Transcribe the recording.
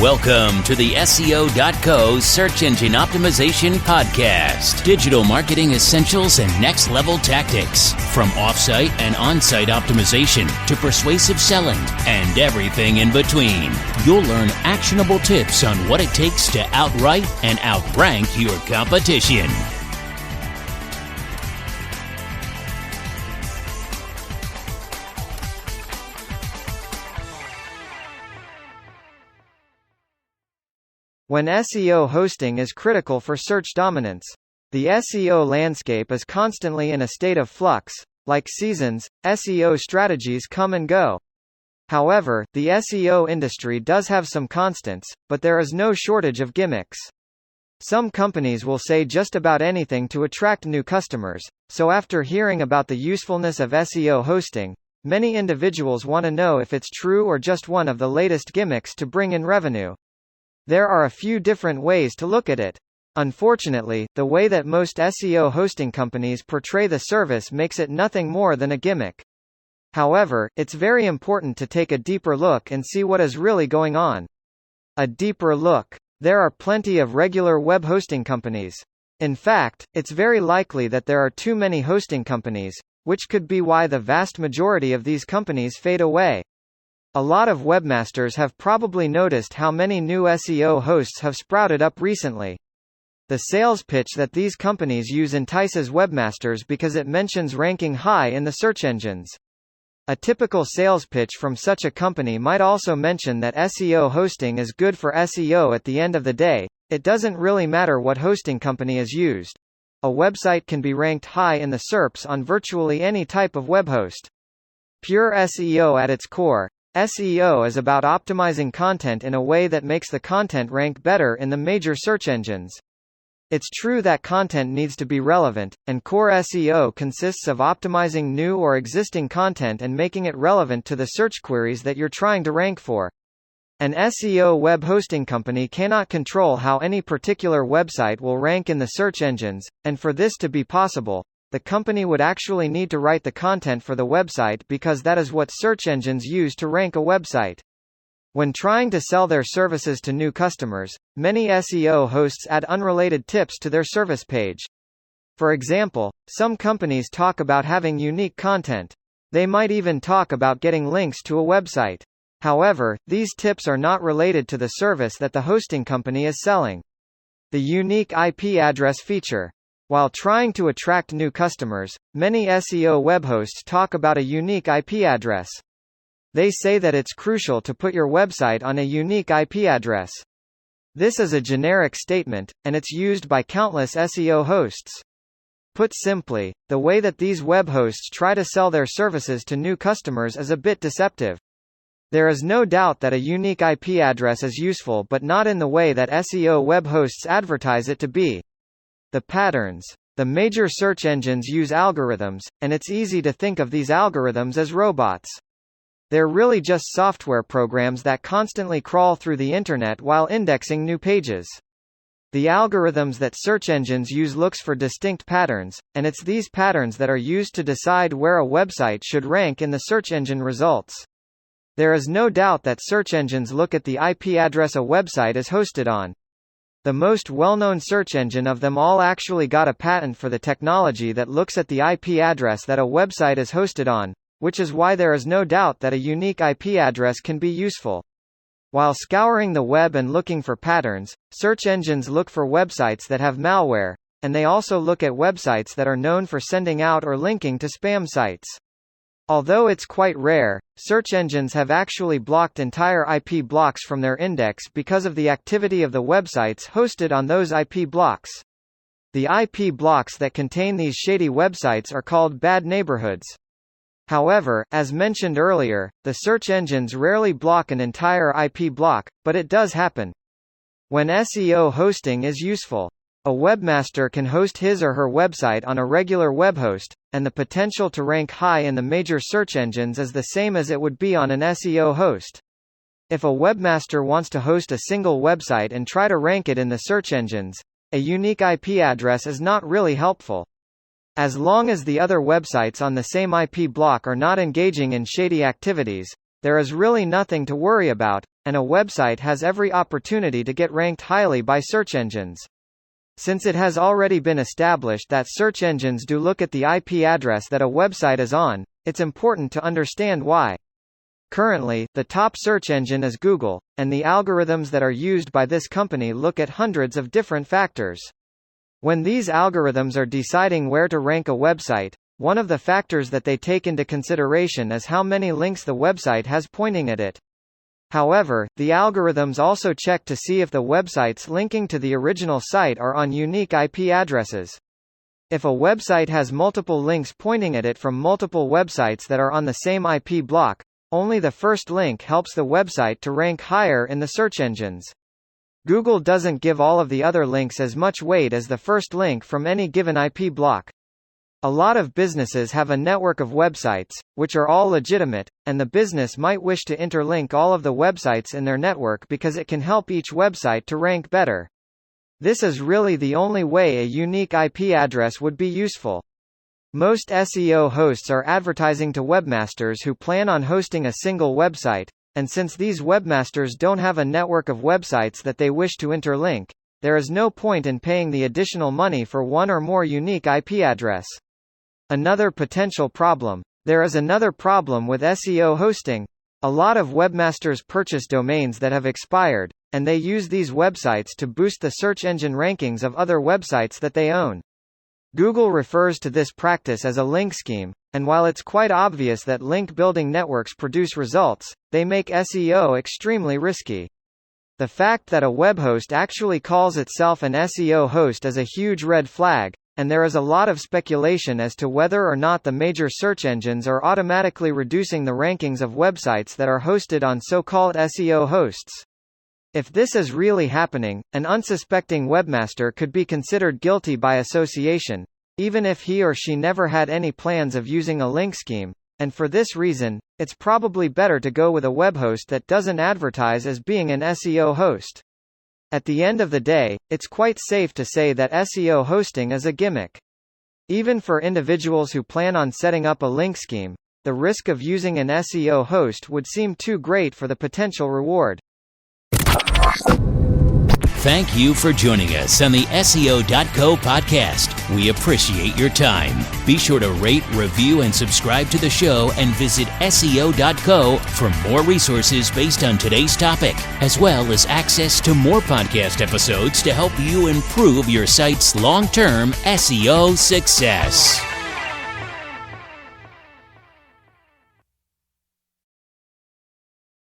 Welcome to the SEO.co Search Engine Optimization Podcast. Digital marketing essentials and next-level tactics. From off-site and on-site optimization to persuasive selling and everything in between. You'll learn actionable tips on what it takes to outright and outrank your competition. When SEO hosting is critical for search dominance. The SEO landscape is constantly in a state of flux. Like seasons, SEO strategies come and go. However, the SEO industry does have some constants, but there is no shortage of gimmicks. Some companies will say just about anything to attract new customers, so after hearing about the usefulness of SEO hosting, many individuals want to know if it's true or just one of the latest gimmicks to bring in revenue. There are a few different ways to look at it. Unfortunately, the way that most SEO hosting companies portray the service makes it nothing more than a gimmick. However, it's very important to take a deeper look and see what is really going on. A deeper look. There are plenty of regular web hosting companies. In fact, it's very likely that there are too many hosting companies, which could be why the vast majority of these companies fade away. A lot of webmasters have probably noticed how many new SEO hosts have sprouted up recently. The sales pitch that these companies use entices webmasters because it mentions ranking high in the search engines. A typical sales pitch from such a company might also mention that SEO hosting is good for SEO. At the end of the day, it doesn't really matter what hosting company is used. A website can be ranked high in the SERPs on virtually any type of web host. Pure SEO at its core. SEO is about optimizing content in a way that makes the content rank better in the major search engines. It's true that content needs to be relevant, and core SEO consists of optimizing new or existing content and making it relevant to the search queries that you're trying to rank for. An SEO web hosting company cannot control how any particular website will rank in the search engines, and for this to be possible, the company would actually need to write the content for the website because that is what search engines use to rank a website. When trying to sell their services to new customers, many SEO hosts add unrelated tips to their service page. For example, some companies talk about having unique content. They might even talk about getting links to a website. However, these tips are not related to the service that the hosting company is selling. The unique IP address feature. While trying to attract new customers, many SEO web hosts talk about a unique IP address. They say that it's crucial to put your website on a unique IP address. This is a generic statement, and it's used by countless SEO hosts. Put simply, the way that these web hosts try to sell their services to new customers is a bit deceptive. There is no doubt that a unique IP address is useful, but not in the way that SEO web hosts advertise it to be. The patterns. The major search engines use algorithms, and it's easy to think of these algorithms as robots. They're really just software programs that constantly crawl through the internet while indexing new pages. The algorithms that search engines use looks for distinct patterns, and it's these patterns that are used to decide where a website should rank in the search engine results. There is no doubt that search engines look at the IP address a website is hosted on. The most well-known search engine of them all actually got a patent for the technology that looks at the IP address that a website is hosted on, which is why there is no doubt that a unique IP address can be useful. While scouring the web and looking for patterns, search engines look for websites that have malware, and they also look at websites that are known for sending out or linking to spam sites. Although it's quite rare, search engines have actually blocked entire IP blocks from their index because of the activity of the websites hosted on those IP blocks. The IP blocks that contain these shady websites are called bad neighborhoods. However, as mentioned earlier, the search engines rarely block an entire IP block, but it does happen. When SEO hosting is useful. A webmaster can host his or her website on a regular web host, and the potential to rank high in the major search engines is the same as it would be on an SEO host. If a webmaster wants to host a single website and try to rank it in the search engines, a unique IP address is not really helpful. As long as the other websites on the same IP block are not engaging in shady activities, there is really nothing to worry about, and a website has every opportunity to get ranked highly by search engines. Since it has already been established that search engines do look at the IP address that a website is on, it's important to understand why. Currently, the top search engine is Google, and the algorithms that are used by this company look at hundreds of different factors. When these algorithms are deciding where to rank a website, one of the factors that they take into consideration is how many links the website has pointing at it. However, the algorithms also check to see if the websites linking to the original site are on unique IP addresses. If a website has multiple links pointing at it from multiple websites that are on the same IP block, only the first link helps the website to rank higher in the search engines. Google doesn't give all of the other links as much weight as the first link from any given IP block. A lot of businesses have a network of websites, which are all legitimate, and the business might wish to interlink all of the websites in their network because it can help each website to rank better. This is really the only way a unique IP address would be useful. Most SEO hosts are advertising to webmasters who plan on hosting a single website, and since these webmasters don't have a network of websites that they wish to interlink, there is no point in paying the additional money for one or more unique IP address. Another potential problem. There is another problem with SEO hosting. A lot of webmasters purchase domains that have expired, and they use these websites to boost the search engine rankings of other websites that they own. Google refers to this practice as a link scheme, and while it's quite obvious that link-building networks produce results, they make SEO extremely risky. The fact that a web host actually calls itself an SEO host is a huge red flag, and there is a lot of speculation as to whether or not the major search engines are automatically reducing the rankings of websites that are hosted on so-called SEO hosts. If this is really happening, an unsuspecting webmaster could be considered guilty by association, even if he or she never had any plans of using a link scheme, and for this reason, it's probably better to go with a web host that doesn't advertise as being an SEO host. At the end of the day, it's quite safe to say that SEO hosting is a gimmick. Even for individuals who plan on setting up a link scheme, the risk of using an SEO host would seem too great for the potential reward. Thank you for joining us on the SEO.co podcast. We appreciate your time. Be sure to rate, review, and subscribe to the show, and visit SEO.co for more resources based on today's topic, as well as access to more podcast episodes to help you improve your site's long-term SEO success.